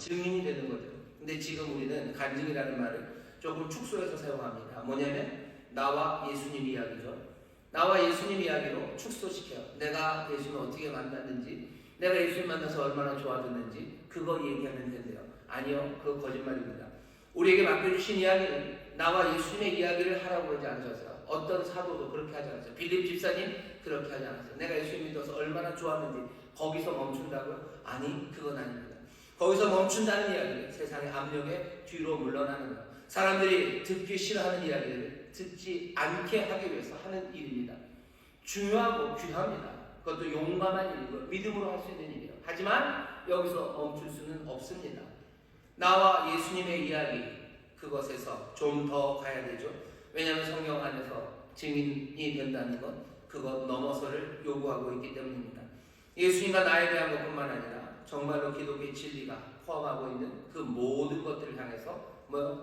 증인이 되는 거죠. 근데 지금 우리는 간증이라는 말을 조금 축소해서 사용합니다. 뭐냐면 나와 예수님 이야기죠. 나와 예수님 이야기로 축소시켜요. 내가 예수님을 어떻게 만났는지, 내가 예수님 만나서 얼마나 좋아졌는지 그거 얘기하면 된대요. 아니요, 그거 거짓말입니다. 우리에게 맡겨주신 이야기는 나와 예수님의 이야기를 하라고 하지 않으셨어요. 어떤 사도도 그렇게 하지 않았어요. 빌립 집사님 그렇게 하지 않았어요. 내가 예수님 믿어서 얼마나 좋았는지 거기서 멈춘다고요? 아니, 그건 아닙니다. 거기서 멈춘다는 이야기는 세상의 압력에 뒤로 물러나는 거예요. 사람들이 듣기 싫어하는 이야기를 듣지 않게 하기 위해서 하는 일입니다. 중요하고 귀합니다. 그것도 용감한 일이고 믿음으로 할 수 있는 일이에요. 하지만 여기서 멈출 수는 없습니다. 나와 예수님의 이야기, 그것에서 좀 더 가야 되죠. 왜냐하면 성경 안에서 증인이 된다는 것, 그것 넘어서를 요구하고 있기 때문입니다. 예수님과 나에 대한 것뿐만 아니라 정말로 기독교의 진리가 포함하고 있는 그 모든 것들을 향해서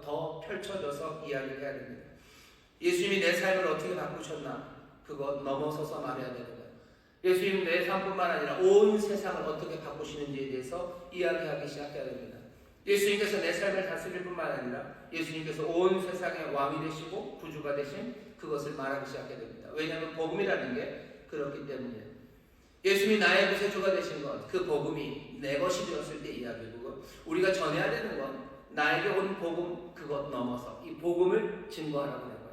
더 펼쳐져서 이야기를 해야 됩니다. 예수님이 내 삶을 어떻게 바꾸셨나, 그것 넘어서서 말해야 되는 거예요. 예수님 내 삶뿐만 아니라 온 세상을 어떻게 바꾸시는지에 대해서 이야기하기 시작해야 됩니다. 예수님께서 내 삶을 다스릴 뿐만 아니라 예수님께서 온 세상의 왕이 되시고 구주가 되신 그것을 말하기 시작해야 됩니다. 왜냐하면 복음이라는 게 그렇기 때문이에요. 예수님이 나의 구세주가 되신 것, 그 복음이 내 것이 되었을 때 이야기고, 우리가 전해야 되는 건 나에게 온 복음, 그것 넘어서 이 복음을 증거하라고 하는 거예요.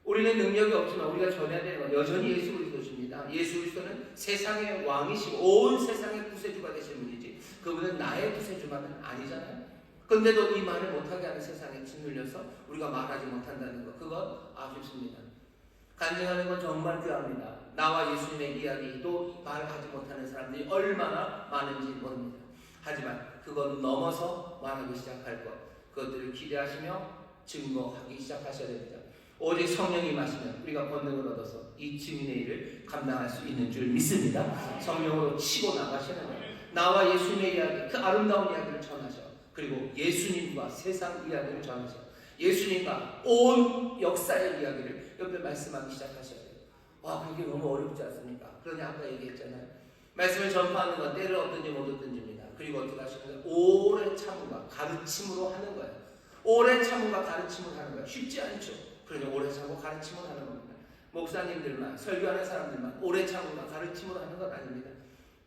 우리는 능력이 없지만 우리가 전해야 되는 건 여전히 예수 그리스도십니다. 예수 그리스도는 세상의 왕이시고 온 세상의 구세주가 되신 분이지, 그분은 나의 구세주만은 아니잖아요. 그런데도 이 말을 못하게 하는 세상에 짓눌려서 우리가 말하지 못한다는 것, 그건 아쉽습니다. 간증하는 건 정말 귀합니다. 나와 예수님의 이야기도 말하지 못하는 사람들이 얼마나 많은지 모릅니다. 하지만 그건 넘어서 말하기 시작할 것, 그것들을 기대하시며 증거하기 시작하셔야 됩니다. 오직 성령이 임하시면 우리가 권능을 얻어서 이 증인의 일을 감당할 수 있는 줄 믿습니다. 성령으로 치고 나가시는 거예요. 나와 예수님의 이야기, 그 아름다운 이야기를 전하셔. 그리고 예수님과 세상 이야기를 전하셔. 예수님과 온 역사의 이야기를 옆에 말씀하기 시작하셔야 돼요. 와, 그게 너무 어렵지 않습니까? 그러니 아까 얘기했잖아요. 말씀을 전파하는 건 때를 얻든지 못 얻든지입니다. 그리고 어떻게 하시는 거예요? 오래 참음과 가르침으로 하는 거예요. 오래 참음과 가르침을 하는 거예요. 쉽지 않죠. 그러니 오래 참고 가르침을 하는 겁니다. 목사님들만, 설교하는 사람들만 오래 참음과 가르침으로 하는 건 아닙니다.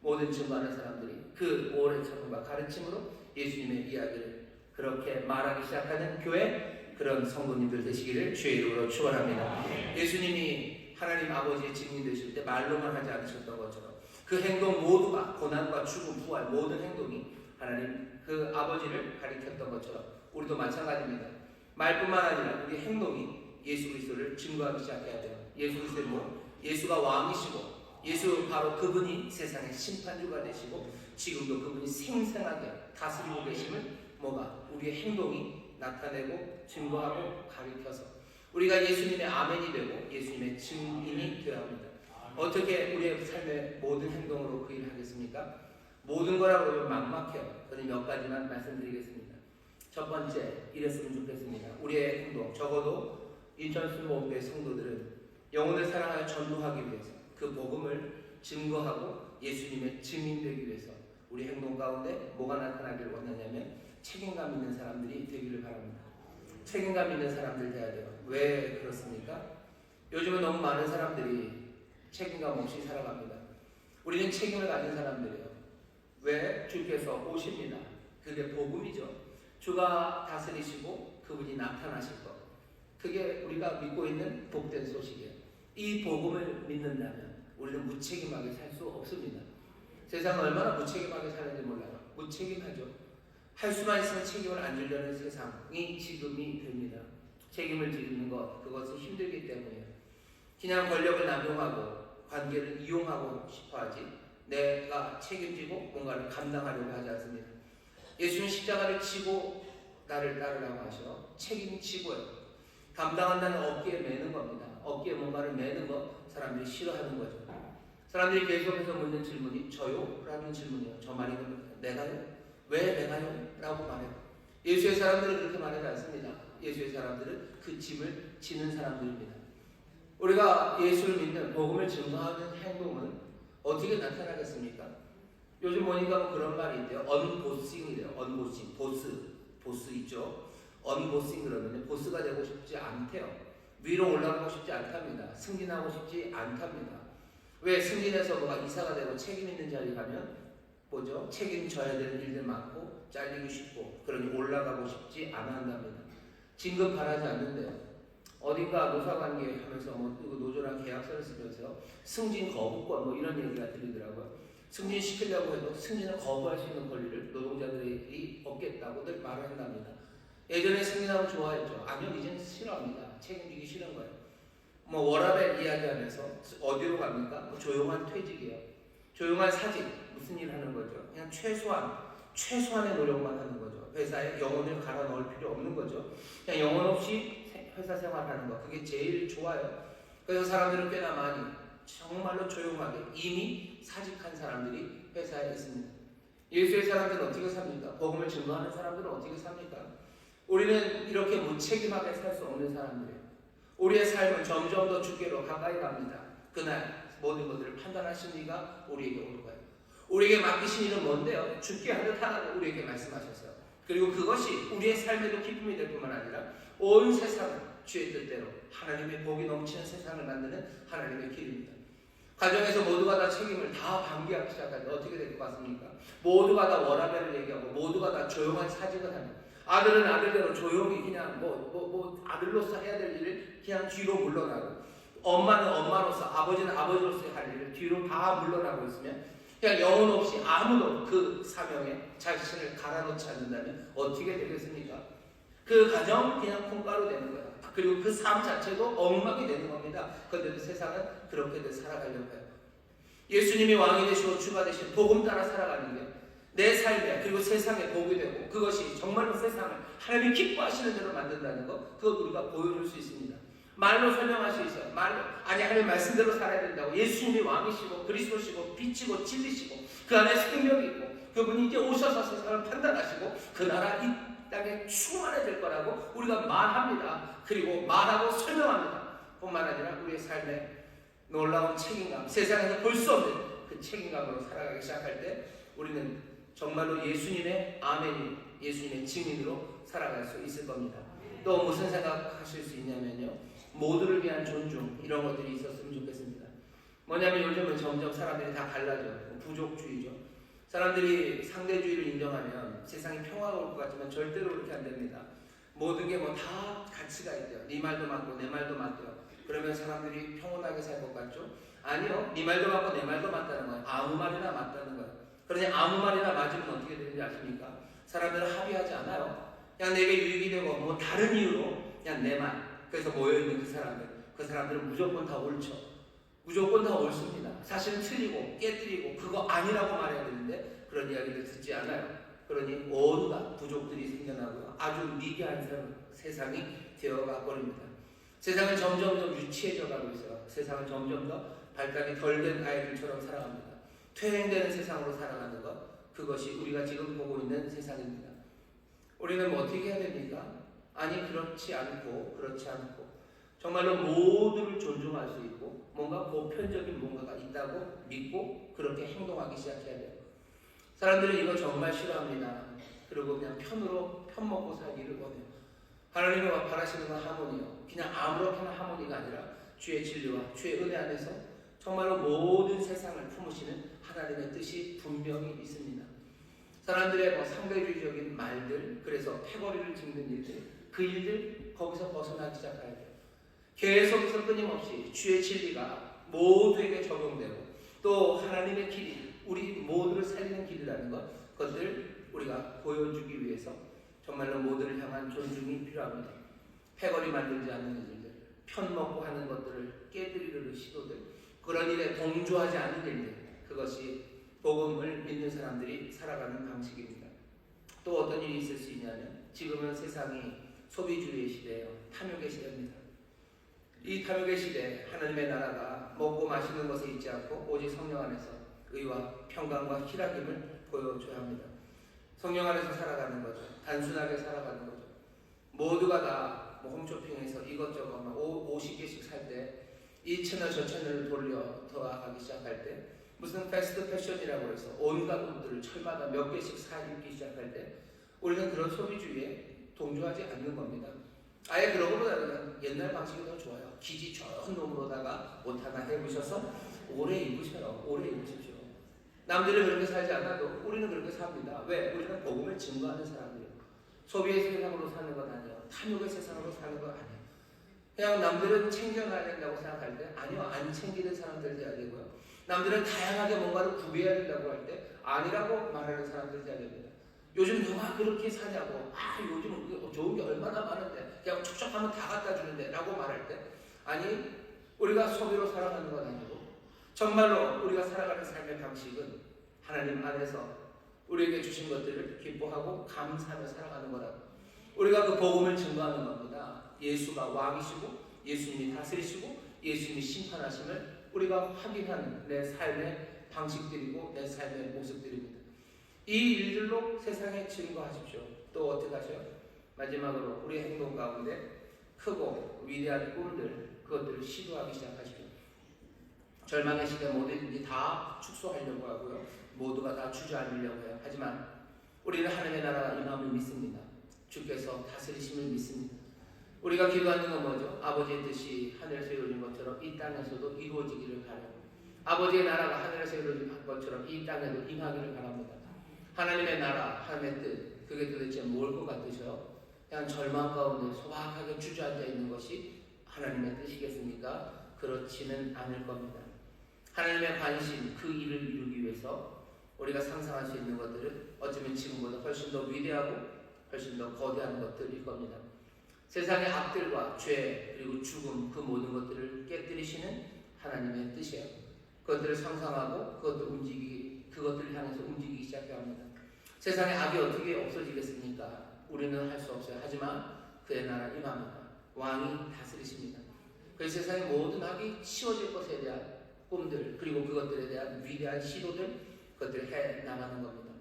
모든 증거하는 사람들이 그 오래 참음과 가르침으로 예수님의 이야기를 그렇게 말하기 시작하는 교회, 그런 성도님들 되시기를 주의 이름으로 축원합니다. 예수님이 하나님 아버지의 증인 되실 때 말로만 하지 않으셨던 것처럼 그 행동 모두가 고난과 죽음, 부활 모든 행동이 하나님 그 아버지를 가리켰던 것처럼 우리도 마찬가지입니다. 말뿐만 아니라 우리 행동이 예수 그리스도를 증거하기 시작해야 돼요. 예수 그리스도는 뭐? 예수가 왕이시고 예수 바로 그분이 세상의 심판주가 되시고 지금도 그분이 생생하게 다스리고 계심을 뭐가? 우리의 행동이 나타내고 증거하고 가리켜서 우리가 예수님의 아멘이 되고 예수님의 증인이 되어야 합니다. 어떻게 우리의 삶의 모든 행동으로 그 일을 하겠습니까? 모든 거라고 하면 막막해요. 저는 몇 가지만 말씀드리겠습니다. 첫 번째, 이랬으면 좋겠습니다. 우리의 행동, 적어도 인천순복음교회 성도들은 영혼을 사랑하여 전도하기 위해서 그 복음을 증거하고 예수님의 증인되기 위해서 우리 행동 가운데 뭐가 나타나기를 원하냐면 책임감 있는 사람들이 되기를 바랍니다. 책임감 있는 사람들 돼야 돼요. 왜 그렇습니까? 요즘은 너무 많은 사람들이 책임감 없이 살아갑니다. 우리는 책임을 가진 사람들이에요. 왜? 주께서 오십니다. 그게 복음이죠. 주가 다스리시고 그분이 나타나실 것. 그게 우리가 믿고 있는 복된 소식이에요. 이 복음을 믿는다면 우리는 무책임하게 살 수 없습니다. 세상은 얼마나 무책임하게 사는지 몰라요. 무책임하죠. 할 수만 있으면 책임을 안 지려는 세상이 지금이 됩니다. 책임을 지는 것, 그것은 힘들기 때문이에요. 그냥 권력을 남용하고 관계를 이용하고 싶어하지 내가 책임지고 뭔가를 감당하려고 하지 않습니다. 예수는 십자가를 지고 나를 따르라고 하셔. 책임지고요. 감당한다는 어깨에 매는 겁니다. 어깨에 뭔가를 매는 것 사람들이 싫어하는 거죠. 사람들이 계속해서 묻는 질문이 저요? 라는 질문이에요. 저 말이 내가요? 왜 내가요? 라고 말해요. 예수의 사람들은 그렇게 말하지 않습니다. 예수의 사람들은 그 짐을 지는 사람들입니다. 우리가 예수를 믿는 복음을 증거하는 행동은 어떻게 나타나겠습니까? 요즘 보니까 뭐 그런 말이 있대요. 언보싱이래요. 언보싱. 보스 있죠. 언보싱 그러면 보스가 되고 싶지 않대요. 위로 올라가고 싶지 않답니다. 승진하고 싶지 않답니다. 왜? 승진해서 뭐가 이사가 되고 책임 있는 자리 가면 뭐죠? 책임져야 되는 일들 많고 잘리기 쉽고 그러니 올라가고 싶지 않아 한답니다. 진급 바라지 않는데요. 어딘가 노사관계 하면서 뭐 노조랑 계약서를 쓰면서 승진 거부권 뭐 이런 얘기가 들리더라고요. 승진시키려고 해도 승진을 거부할 수 있는 권리를 노동자들이 얻겠다고들 말을 한답니다. 예전에 승진하면 좋아했죠. 아니요, 이제는 싫어합니다. 책임지기 싫은 거예요. 뭐 워라밸 이야기하면서 어디로 갑니까? 뭐 조용한 퇴직이에요. 조용한 사직, 무슨 일 하는 거죠? 그냥 최소한의 노력만 하는 거죠. 회사에 영혼을 갈아 넣을 필요 없는 거죠. 그냥 영혼 없이 회사 생활하는 거, 그게 제일 좋아요. 그래서 사람들은 꽤나 많이 정말로 조용하게 이미 사직한 사람들이 회사에 있습니다. 예수의 사람들은 어떻게 삽니까? 복음을 증거하는 사람들은 어떻게 삽니까? 우리는 이렇게 무책임하게 살 수 없는 사람들이에요. 우리의 삶은 점점 더 주께로 가까이 갑니다. 그날 모든 것들을 판단하신 이가 우리에게 오는 거예요. 우리에게 맡기신 일은 뭔데요? 죽게 하듯 하라고 우리에게 말씀하셨어요. 그리고 그것이 우리의 삶에도 기쁨이 될 뿐만 아니라 온 세상을 주의 뜻대로 하나님의 복이 넘치는 세상을 만드는 하나님의 길입니다. 가정에서 모두가 다 책임을 다 방기하기 시작할 때 어떻게 될 것 같습니까? 모두가 다 워라밸을 얘기하고 모두가 다 조용한 사직을 하는, 아들은 아들대로 조용히 그냥 아들로서 해야 될 일을 그냥 뒤로 물러나고, 엄마는 엄마로서, 아버지는 아버지로서 할 일을 뒤로 다 물러나고 있으면 그냥 영혼 없이 아무도 그 사명에 자신을 갈아놓지 않는다면 어떻게 되겠습니까? 그 가정 그냥 콩가루 되는 거예요. 그리고 그 삶 자체도 엉망이 되는 겁니다. 그런데도 세상은 그렇게들 살아가려고 해요. 예수님이 왕이 되시고 주가 되신 복음 따라 살아가는 게 내 삶에 그리고 세상에 복이 되고, 그것이 정말로 세상을 하나님이 기뻐하시는 대로 만든다는 것, 그것 우리가 보여줄 수 있습니다. 말로 설명할 수 있어요. 말로 아니 하나님 말씀대로 살아야 된다고. 예수님이 왕이시고 그리스도시고 빛이고 진리시고 그 안에 생명이 있고 그분이 이제 오셔서 세상을 판단하시고 그 나라 이 땅에 충만해질 거라고 우리가 말합니다. 그리고 말하고 설명합니다. 뿐만 아니라 우리의 삶에 놀라운 책임감, 세상에서 볼 수 없는 그 책임감으로 살아가기 시작할 때 우리는 정말로 예수님의 아멘이, 예수님의 증인으로 살아갈 수 있을 겁니다. 또 무슨 생각하실 수 있냐면요, 모두를 위한 존중, 이런 것들이 있었으면 좋겠습니다. 뭐냐면 요즘은 점점 사람들이 다 갈라져요. 부족주의죠. 사람들이 상대주의를 인정하면 세상이 평화가 올 것 같지만 절대로 그렇게 안 됩니다. 모든 게 뭐 다 가치가 있대요. 네 말도 맞고 내 말도 맞대요. 그러면 사람들이 평온하게 살 것 같죠? 아니요. 네 말도 맞고 내 말도 맞다는 거예요. 아무 말이나 맞다는 거예요. 그러니 아무 말이나 맞으면 어떻게 되는지 아십니까? 사람들은 합의하지 않아요. 그냥 내게 유익이 되고 뭐 다른 이유로 그냥 내 말. 그래서 모여있는 그 사람들은 무조건 다 옳죠. 무조건 다 옳습니다. 사실은 틀리고 깨뜨리고 그거 아니라고 말해야 되는데 그런 이야기를 듣지 않아요. 그러니 온갖 부족들이 생겨나고 아주 미개한 세상이 되어가 버립니다. 세상은 점점 더 유치해져 가고 있어요. 세상은 점점 더 발달이 덜 된 아이들처럼 살아갑니다. 퇴행되는 세상으로 살아가는 것, 그것이 우리가 지금 보고 있는 세상입니다. 우리는 뭐 어떻게 해야 됩니까? 아니 그렇지 않고 정말로 모두를 존중할 수 있고 뭔가 보편적인 뭔가가 있다고 믿고 그렇게 행동하기 시작해야 돼요. 사람들은 이거 정말 싫어합니다. 그리고 그냥 편먹고 살기를 원해요. 하나님이 바라시는 건 하모니요. 그냥 아무렇게나 하모니가 아니라 주의 진리와 주의 은혜 안에서 정말로 모든 세상을 품으시는 하나님의 뜻이 분명히 있습니다. 사람들의 상대주의적인 말들, 그래서 패거리를 짓는 일들, 그 일들 거기서 벗어나기 시작해야 돼요. 계속해서 끊임없이 주의 진리가 모두에게 적용되고 또 하나님의 길이 우리 모두를 살리는 길이라는 것, 그것을 우리가 보여주기 위해서 정말로 모두를 향한 존중이 필요합니다. 패거리 만들지 않는 일들, 편먹고 하는 것들을 깨뜨리려는 시도들, 그런 일에 동조하지 않는 일들, 그것이 복음을 믿는 사람들이 살아가는 방식입니다. 또 어떤 일이 있을 수 있냐면 지금은 세상이 소비주의 시대예요. 탐욕의 시대입니다. 이 탐욕의 시대에 하나님의 나라가 먹고 마시는 것에 있지 않고 오직 성령 안에서 의와 평강과 희락임을 보여줘야 합니다. 성령 안에서 살아가는 거죠. 단순하게 살아가는 거죠. 모두가 다 홈쇼핑에서 이것저것 50개씩 살 때 이 채널 저 채널을 돌려 더하기 시작할 때 무슨 패스트 패션이라고 해서 온갖 옷들을 철마다 몇 개씩 사 입기 시작할 때 우리는 그런 소비주의에 동조하지 않는 겁니다. 아예 그런 것보다는 옛날 방식이 더 좋아요. 기지 좋은 놈으로다가 옷 하나 해보셔서 오래 입으셔요. 오래 입으십시오. 남들은 그렇게 살지 않아도 우리는 그렇게 삽니다. 왜? 우리는 복음을 증거하는 사람들이에요. 소비의 세상으로 사는 건 아니에요. 탐욕의 세상으로 사는 건 아니에요. 그냥 남들은 챙겨놔야 된다고 생각할 때 아니요, 안 챙기는 사람들 돼야 되고요. 남들은 다양하게 뭔가를 구비해야 된다고 할 때 아니라고 말하는 사람들 돼야 됩니다. 요즘 누가 그렇게 사냐고, 요즘 좋은 게 얼마나 많은데 그냥 촉촉하면 다 갖다 주는데 라고 말할 때 아니, 우리가 소비로 살아가는 건 아니고 정말로 우리가 살아가는 삶의 방식은 하나님 안에서 우리에게 주신 것들을 기뻐하고 감사하며 살아가는 거라고. 우리가 그 복음을 증거하는 겁니다. 예수가 왕이시고 예수님이 다스리시고 예수님이 심판하심을 우리가 확인하는 내 삶의 방식들이고 내 삶의 모습들입니다. 이 일들로 세상에 증거하십시오. 또 어떻게 하셔요? 마지막으로 우리 행동 가운데 크고 위대한 꿈들, 그것들을 시도하기 시작하십시오. 절망의 시대 모두들이 다 축소하려고 하고요. 모두가 다 주저앉으려고 해요. 하지만 우리는 하나님의 나라가 임함을 믿습니다. 주께서 다스리심을 믿습니다. 우리가 기도하는 건 뭐죠? 아버지의 뜻이 하늘에서 이루어진 것처럼 이 땅에서도 이루어지기를 바라고, 아버지의 나라가 하늘에서 이루어진 것처럼 이 땅에도 임하기를 바랍니다. 하나님의 나라, 하나님의 뜻, 그게 도대체 뭘 것 같으셔? 그냥 절망 가운데 소박하게 주저앉아 있는 것이 하나님의 뜻이겠습니까? 그렇지는 않을 겁니다. 하나님의 관심, 그 일을 이루기 위해서 우리가 상상할 수 있는 것들은 어쩌면 지금보다 훨씬 더 위대하고 훨씬 더 거대한 것들일 겁니다. 세상의 악들과 죄 그리고 죽음, 그 모든 것들을 깨뜨리시는 하나님의 뜻이에요. 그것들을 상상하고 그것들을 향해서 움직이기 시작해야 합니다. 세상의 악이 어떻게 없어지겠습니까? 우리는 할 수 없어요. 하지만 그의 나라 임합니다. 왕이 다스리십니다. 그 세상의 모든 악이 치워질 것에 대한 꿈들, 그리고 그것들에 대한 위대한 시도들, 그것들을 해 나가는 겁니다.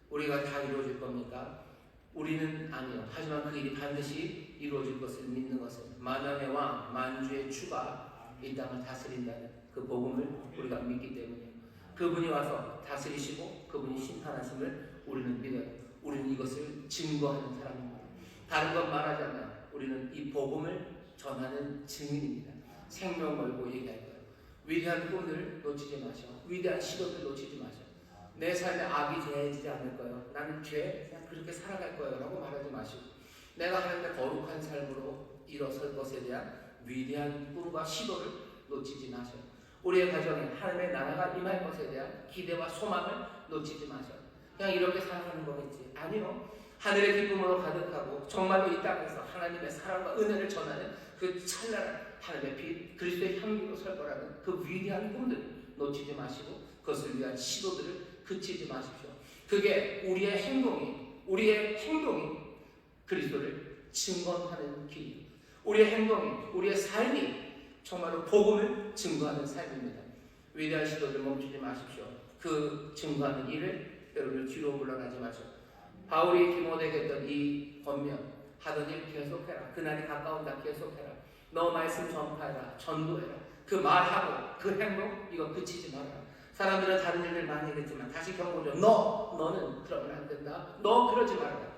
우리가 다 이루어질 겁니까? 우리는 아니요. 하지만 그 일이 반드시 이루어질 것을 믿는 것은 만왕의 왕, 만주의 주가 이 땅을 다스린다는 그 복음을 우리가 믿기 때문이에요. 그분이 와서 다스리시고 그분이 심판하심을 우리는 믿어요. 우리는 이것을 증거하는 사람입니다. 다른 건 말하자면 우리는 이 복음을 전하는 증인입니다. 생명 걸고 얘기할 거예요. 위대한 꿈을 놓치지 마셔. 위대한 시도를 놓치지 마셔. 내 삶에 악이 제해지지 않을 거예요. 나는 그냥 그렇게 살아갈 거예요 라고 말하지 마시고, 내가 하나님의 거룩한 삶으로 일어설 것에 대한 위대한 꿈과 시도를 놓치지 마셔. 우리의 가정에 하나님의 나라가 임할 것에 대한 기대와 소망을 놓치지 마셔. 그냥 이렇게 살아가는 거겠지. 아니요. 하늘의 기쁨으로 가득하고 정말로 이 땅에서 하나님의 사랑과 은혜를 전하는 그 찬란한 하나님의 빛, 그리스도의 향기로 설 거라는 그 위대한 꿈들을 놓치지 마시고 그것을 위한 시도들을 그치지 마십시오. 그게 우리의 행동이 그리스도를 증거하는 길이에요. 우리의 행동이, 우리의 삶이 정말로 복음을 증거하는 삶입니다. 위대한 시도들 멈추지 마십시오. 그 증거하는 일을 여러분을 뒤로 물러나지 마십시오. 바울이 디모데에게 했던 이 권면, 하던 일 계속해라. 그날이 가까운다. 계속해라. 너 말씀 전파해라. 전도해라. 그 말하고 그 행동, 이거 그치지 마라. 사람들은 다른 일을 많이 했지만 다시 경고죠. 너는 그러면 안 된다. 너 그러지 말아라.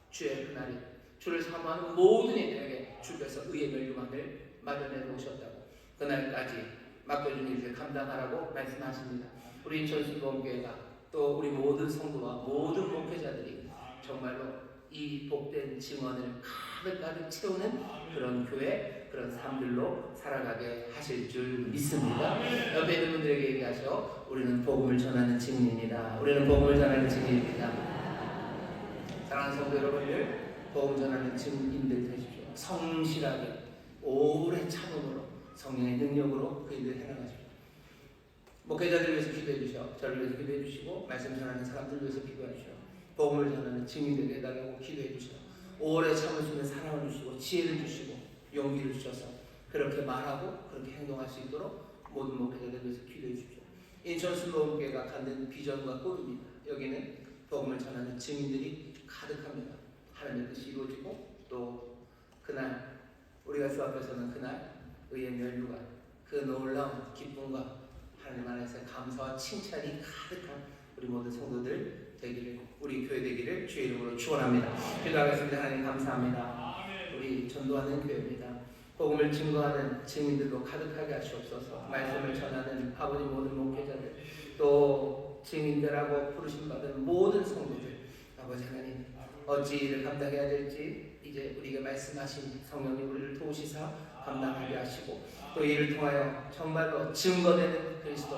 주의 그날이, 주를 사모하는 모든 이들에게 주께서 의의 멸류관을 마련해 놓으셨다고. 그날까지 맡겨준 일을 감당하라고 말씀하십니다. 우리 인천순복음교회가 또 우리 모든 성도와 모든 목회자들이 정말로 이 복된 증언을 가득 채우는 그런 교회, 그런 삶들로 살아가게 하실 줄 믿습니다. 옆에 있는 분들에게 얘기하셔. 우리는 복음을 전하는 증인입니다. 우리는 복음을 전하는 증인입니다. 사랑하는 성도 여러분들, 복음 전하는 증인들 되십시오. 성실하게 오래 참음으로 성령의 능력으로 그 일을 해나가십시오. 목회자들 위해서 기도해 주시오. 저를 위해서 기도해 주시고 말씀 전하는 사람들 위해서 기도해 주시오. 복음을 전하는 증인들이 해달라고 기도해 주시오. 오래 참을 수 있는 사랑을 주시고 지혜를 주시고 용기를 주셔서 그렇게 말하고 그렇게 행동할 수 있도록 모든 목회자들 위해서 기도해 주십시오. 인천순복음교회가 갖는 비전과 꿈입니다. 여기는 복음을 전하는 증인들이 가득합니다. 하나님의 뜻이 이루어지고 또 그날 우리가 주 앞에 서는 그날 의의 멸류관, 그 놀라운 기쁨과 하나님 안에서 감사와 칭찬이 가득한 우리 모든 성도들 되기를, 우리 교회 되기를 주의 이름으로 축원합니다. 기도하겠습니다. 하나님 감사합니다. 우리 전도하는 교회입니다. 복음을 증거하는 증인들로 가득하게 하시옵소서. 말씀을 전하는 아버님 모든 목회자들, 또 증인들하고 부르심 받은 모든 성도들, 아버지 하나님 어찌 일을 감당해야 될지 이제 우리에게 말씀하신 성령님 우리를 도우시사 감당하게 하시고, 또 이를 통하여 정말로 증거되는 그리스도,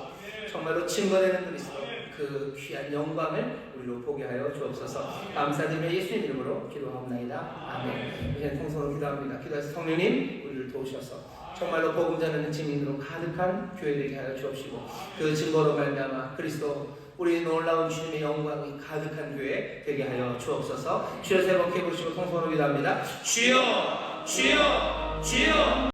정말로 증거되는 그리스도, 그 귀한 영광을 우리로 보게 하여 주옵소서. 감사드리며 예수님 이름으로 기도하옵나이다. 아멘. 이제 통성으로 기도합니다. 기도해서 성령님 우리를 도우셔서 정말로 복음 전하는 증인으로 가득한 교회 되게 하여 주옵시고, 그 증거로 말미암아 그리스도 우리 놀라운 주님의 영광이 가득한 교회 되게 하여 주옵소서. 주여 세 번 부르시고 통성으로 기도합니다. 주여, 주여, 주여.